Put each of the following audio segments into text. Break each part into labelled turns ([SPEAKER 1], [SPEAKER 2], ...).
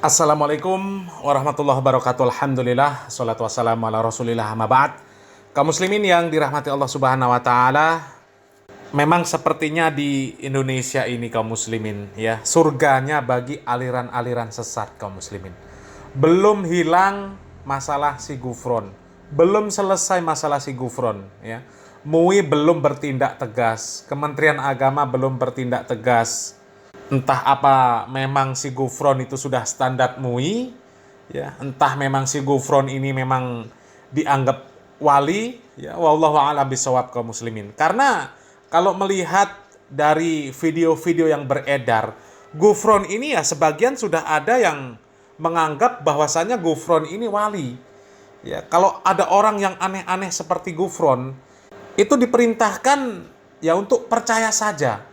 [SPEAKER 1] Assalamualaikum warahmatullahi wabarakatuh. Alhamdulillah, salatu wassalamu ala rasulillah, amma ba'd. Kaum muslimin yang dirahmati Allah subhanahu wa ta'ala, memang sepertinya di Indonesia ini kaum muslimin, ya, surganya bagi aliran-aliran sesat kaum muslimin. Belum hilang masalah si Gufron, belum selesai masalah si Gufron, ya. MUI belum bertindak tegas, Kementerian Agama belum bertindak tegas. Entah apa memang si Gufron itu sudah standar MUI, ya, entah memang si Gufron ini memang dianggap wali, ya, wallahu a'lam bishawab kaum muslimin. Karena kalau melihat dari video-video yang beredar, Gufron ini ya sebagian sudah ada yang menganggap bahwasannya Gufron ini wali. Ya, kalau ada orang yang aneh-aneh seperti Gufron, itu diperintahkan ya untuk percaya saja.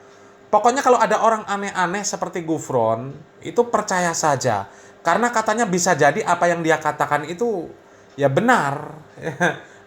[SPEAKER 1] Pokoknya kalau ada orang aneh-aneh seperti Gufron, itu percaya saja. Karena katanya bisa jadi apa yang dia katakan itu ya benar.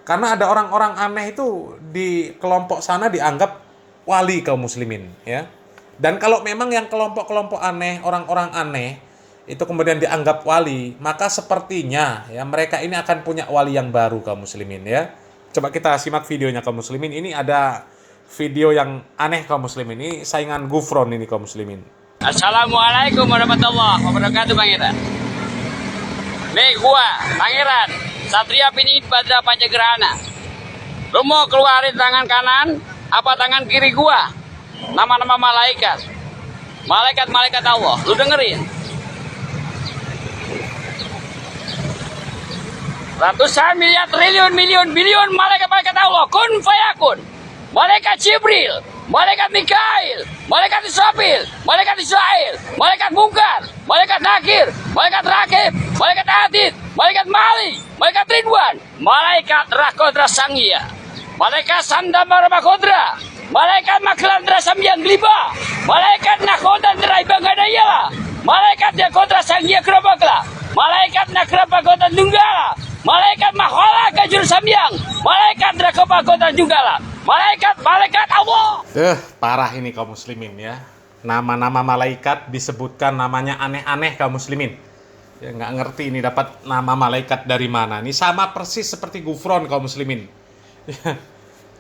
[SPEAKER 1] Karena ada orang-orang aneh itu di kelompok sana dianggap wali kaum muslimin, ya. Dan kalau memang yang kelompok-kelompok aneh, orang-orang aneh itu kemudian dianggap wali, maka sepertinya ya mereka ini akan punya wali yang baru kaum muslimin, ya. Coba kita simak videonya kaum muslimin. Ini ada video yang aneh kaum muslimin. Ini saingan Gufron ini kaum muslimin.
[SPEAKER 2] Assalamualaikum warahmatullahi wabarakatuh, Pangeran. Nih gua, Pangeran Satria Pinit Badra Pancagerhana. Lu mau keluarin tangan kanan apa tangan kiri gua? Nama-nama malaikat. Malaikat-malaikat Allah. Lu dengerin. Ratusan miliar, triliun, miliun, bilion malaikat-malaikat Allah. Kun fayakun. Malaikat Jibril, malaikat Mikail, malaikat Israfil, malaikat Israel, malaikat Munkar, malaikat Nakir, malaikat Rakib, malaikat Atid, malaikat Mali, malaikat Ridwan, malaikat Rakodra Sangya, malaikat Sandamara Makodra, malaikat Maklandra Samyang Gliba, malaikat Nakodandra Ibangadayala, malaikat Yakodra Sangya Krobakla, malaikat Nakrapagotan Dunggala, malaikat Mahola Kajur Samyang, malaikat Drakopagotan Junggala, malaikat Allah.
[SPEAKER 1] Parah ini kaum muslimin, ya. Nama-nama malaikat disebutkan namanya aneh-aneh kaum muslimin. Ya, nggak ngerti ini dapat nama malaikat dari mana. Ini sama persis seperti Gufron kaum muslimin.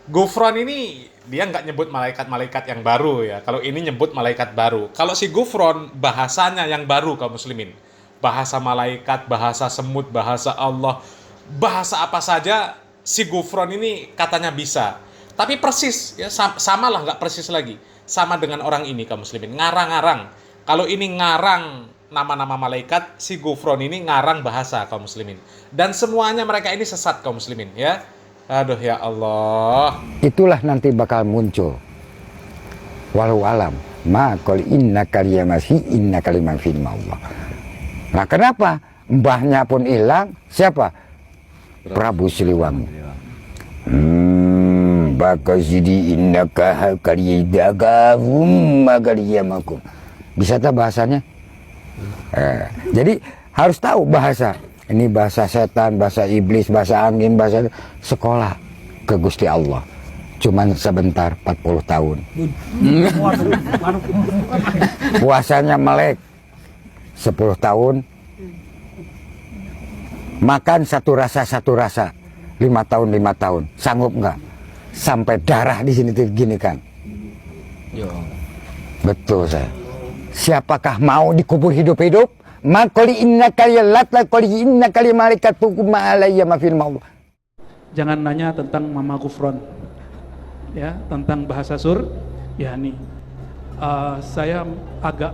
[SPEAKER 1] Gufron ini dia nggak nyebut malaikat-malaikat yang baru, ya. Kalau ini nyebut malaikat baru. Kalau si Gufron bahasanya yang baru kaum muslimin. Bahasa malaikat, bahasa semut, bahasa Allah, bahasa apa saja si Gufron ini katanya bisa. Tapi persis, ya, sama lah, nggak persis lagi. Sama dengan orang ini kaum muslimin, ngarang-ngarang. Kalau ini ngarang nama-nama malaikat, si Gufron ini ngarang bahasa kaum muslimin. Dan semuanya mereka ini sesat kaum muslimin, ya. Aduh ya Allah.
[SPEAKER 3] Itulah nanti bakal muncul. Walau alam, ma qul inna kaliya masih inna kalimah fi Allah. Nah kenapa? Mbahnya pun hilang, siapa? Prabu Siliwangi. Bakasidi innaka kaliyadagahum magaliyamakum. Bisa tak bahasanya? Jadi harus tahu bahasa. Ini bahasa setan, bahasa iblis, bahasa angin, bahasa sekolah ke Gusti Allah. Cuman sebentar, 40 tahun. Puasanya melek 10 tahun. Makan satu rasa 5 tahun 5 tahun. Sanggup nggak? Sampai darah di sini gini kan? Betul saya. Siapakah mau dikubur hidup-hidup? Makoli inna kaliya latla koli inna kaliya malaikat hukum alayya mafil mau.
[SPEAKER 4] Jangan nanya tentang Mama Gufron, ya, tentang bahasa ya nih. Saya agak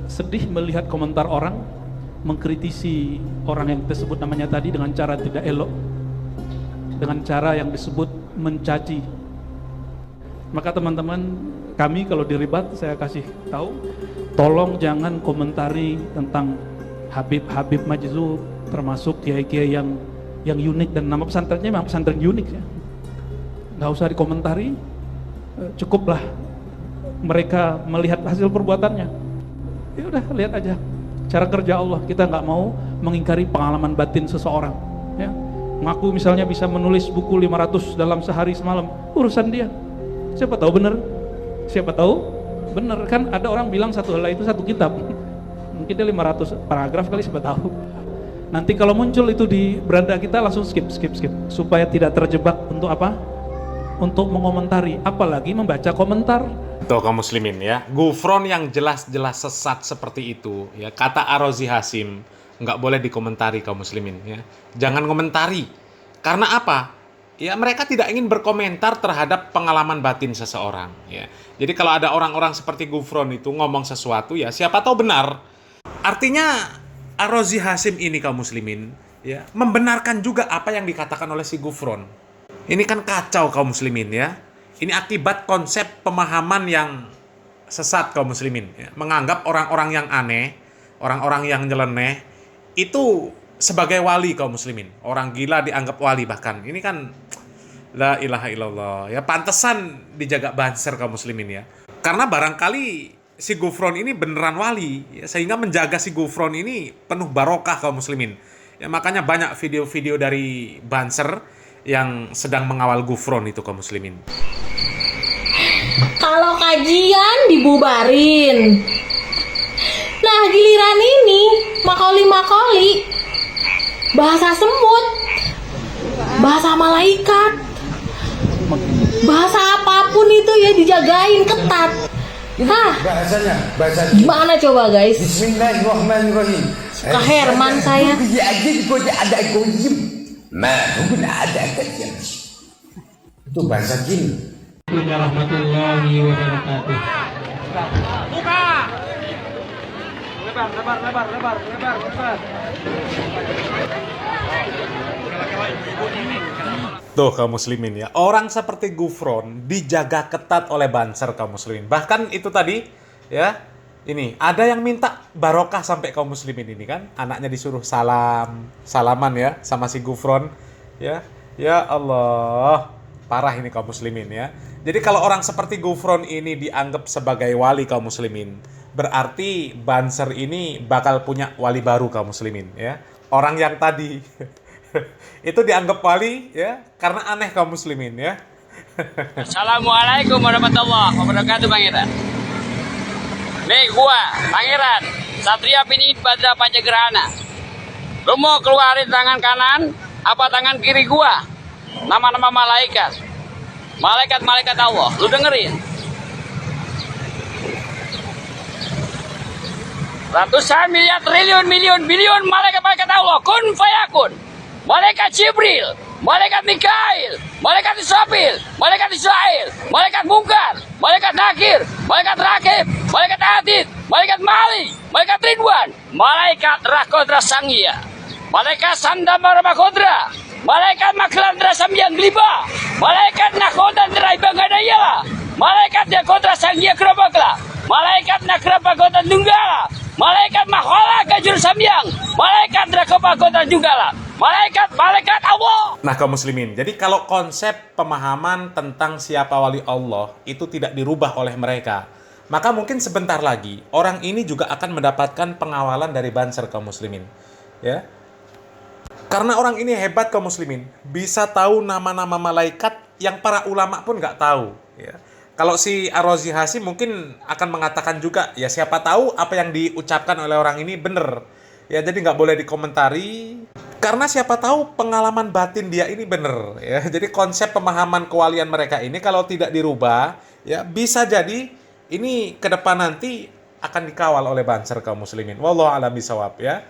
[SPEAKER 4] sedih melihat komentar orang mengkritisi orang yang tersebut namanya tadi dengan cara tidak elok, dengan cara yang disebut mencaci. Maka teman-teman kami kalau diribat saya kasih tahu, tolong jangan komentari tentang Habib Majzub, termasuk kiai-kiai yang unik, dan nama pesantrennya memang pesantren unik, ya. Nggak usah dikomentari, cukuplah mereka melihat hasil perbuatannya. Ya udah, lihat aja cara kerja Allah. Kita nggak mau mengingkari pengalaman batin seseorang, ya. Ngaku misalnya bisa menulis buku 500 dalam sehari semalam, urusan dia. Siapa tahu benar, siapa tahu benar, kan ada orang bilang satu helai itu satu kitab. Mungkin dia 500 paragraf kali, siapa tahu. Nanti kalau muncul itu di beranda kita langsung skip supaya tidak terjebak untuk apa? Untuk mengomentari, apalagi membaca komentar.
[SPEAKER 1] Tuh kaum muslimin ya, Gufron yang jelas-jelas sesat seperti itu ya, kata Ar-Razi Hasim nggak boleh dikomentari kaum muslimin ya. Jangan komentari. Karena apa? Ya mereka tidak ingin berkomentar terhadap pengalaman batin seseorang ya. Jadi kalau ada orang-orang seperti Gufron itu ngomong sesuatu ya siapa tahu benar. Artinya Ar-Razi Hasim ini kaum muslimin ya membenarkan juga apa yang dikatakan oleh si Gufron. Ini kan kacau kaum muslimin ya. Ini akibat konsep pemahaman yang sesat kaum muslimin ya. Menganggap orang-orang yang aneh, orang-orang yang nyeleneh itu sebagai wali kaum muslimin. Orang gila dianggap wali bahkan. Ini kan la ilaha illallah ya, pantesan dijaga banser kaum muslimin ya. Karena barangkali si Gufron ini beneran wali ya, sehingga menjaga si Gufron ini penuh barokah kaum muslimin. Ya makanya banyak video-video dari banser yang sedang mengawal Gufron itu kaum muslimin.
[SPEAKER 5] Kalau kajian dibubarin. Nah giliran ini makoli-makoli, bahasa semut, bahasa malaikat, bahasa apapun itu ya dijagain ketat. Hah?
[SPEAKER 3] Bahasa
[SPEAKER 5] Gimana coba guys?
[SPEAKER 3] Bismillahirrahmanirrahim.
[SPEAKER 5] Kak Herman saya.
[SPEAKER 3] Itu bahasa jin.
[SPEAKER 6] Warahmatullahi wabarakatuh.
[SPEAKER 1] Tuh kaum muslimin ya, orang seperti Gufron dijaga ketat oleh banser kaum muslimin. Bahkan itu tadi ya, ini ada yang minta barokah sampai kaum muslimin ini kan, anaknya disuruh salaman ya sama si Gufron ya. Ya Allah, parah ini kaum muslimin ya. Jadi kalau orang seperti Gufron ini dianggap sebagai wali kaum muslimin, berarti banser ini bakal punya wali baru kaum muslimin ya. Orang yang tadi itu dianggap wali ya karena aneh kaum muslimin ya.
[SPEAKER 2] Assalamualaikum warahmatullahi wabarakatuh Pangeran. Nih gua, Pangeran, Satria Pinit Badra Pancagerhana. Lu mau keluarin tangan kanan apa tangan kiri gua? Nama-nama malaikat. Malaikat-malaikat Allah, lu dengerin. Ratusan miliar, triliun, miliun, bilion malaikat-malaikat Allah. Kun fayakun. Malaikat Jibril, malaikat Mikail, malaikat Israfil, malaikat Israel, malaikat Munkar, malaikat Nakir, malaikat Rakib, malaikat Atid, malaikat Mali, malaikat Ridwan, malaikat Rakodra Sangya, malaikat Sandamara Makodra, malaikat Maklandra Samyang Gliba, malaikat Nakodan Draibangadaya, malaikat Yakodra Sangya Krabakla, malaikat Nakrapagodan Dunggala, malaikat Mahola Kajur Samyang, malaikat Drakopagodan Dunggala, malaikat Allah.
[SPEAKER 1] Nah kaum muslimin, jadi kalau konsep pemahaman tentang siapa wali Allah itu tidak dirubah oleh mereka, maka mungkin sebentar lagi orang ini juga akan mendapatkan pengawalan dari banser kaum muslimin ya. Karena orang ini hebat kaum muslimin, bisa tahu nama-nama malaikat yang para ulama pun nggak tahu ya. Kalau si Ar-Razi Hasim mungkin akan mengatakan juga ya siapa tahu apa yang diucapkan oleh orang ini benar ya, jadi nggak boleh dikomentari karena siapa tahu pengalaman batin dia ini benar ya. Jadi konsep pemahaman kewalian mereka ini kalau tidak dirubah ya bisa jadi ini ke depan nanti akan dikawal oleh banser kaum muslimin. Wallahu a'lam bishawab ya.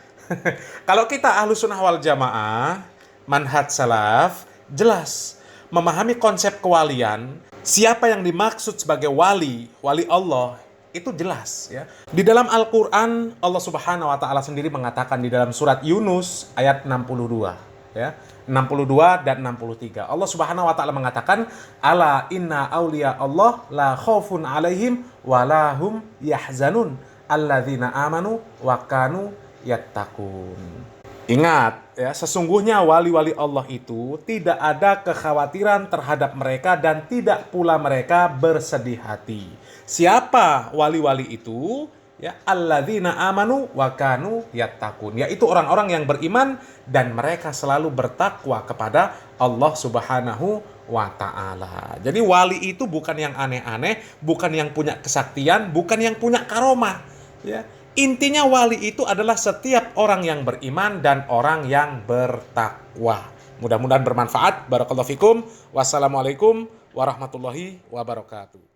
[SPEAKER 1] Kalau kita Ahlus Sunnah wal Jamaah, manhaj salaf, jelas memahami konsep kewalian, siapa yang dimaksud sebagai wali Allah, itu jelas ya. Di dalam Al-Qur'an Allah Subhanahu wa taala sendiri mengatakan di dalam surat Yunus ayat 62 ya. 62 dan 63. Allah Subhanahu wa taala mengatakan, "Ala inna auliya Allah la khaufun 'alaihim wa la hum yahzanun alladzina amanu wa kanu yattaqun." Ingat ya, sesungguhnya wali-wali Allah itu tidak ada kekhawatiran terhadap mereka dan tidak pula mereka bersedih hati. Siapa wali-wali itu? Ya, alladzina amanu wa kanu yattaqun, yaitu orang-orang yang beriman dan mereka selalu bertakwa kepada Allah Subhanahu wa taala. Jadi wali itu bukan yang aneh-aneh, bukan yang punya kesaktian, bukan yang punya karomah, ya. Intinya wali itu adalah setiap orang yang beriman dan orang yang bertakwa. Mudah-mudahan bermanfaat. Barakallahu fikum. Wassalamualaikum warahmatullahi wabarakatuh.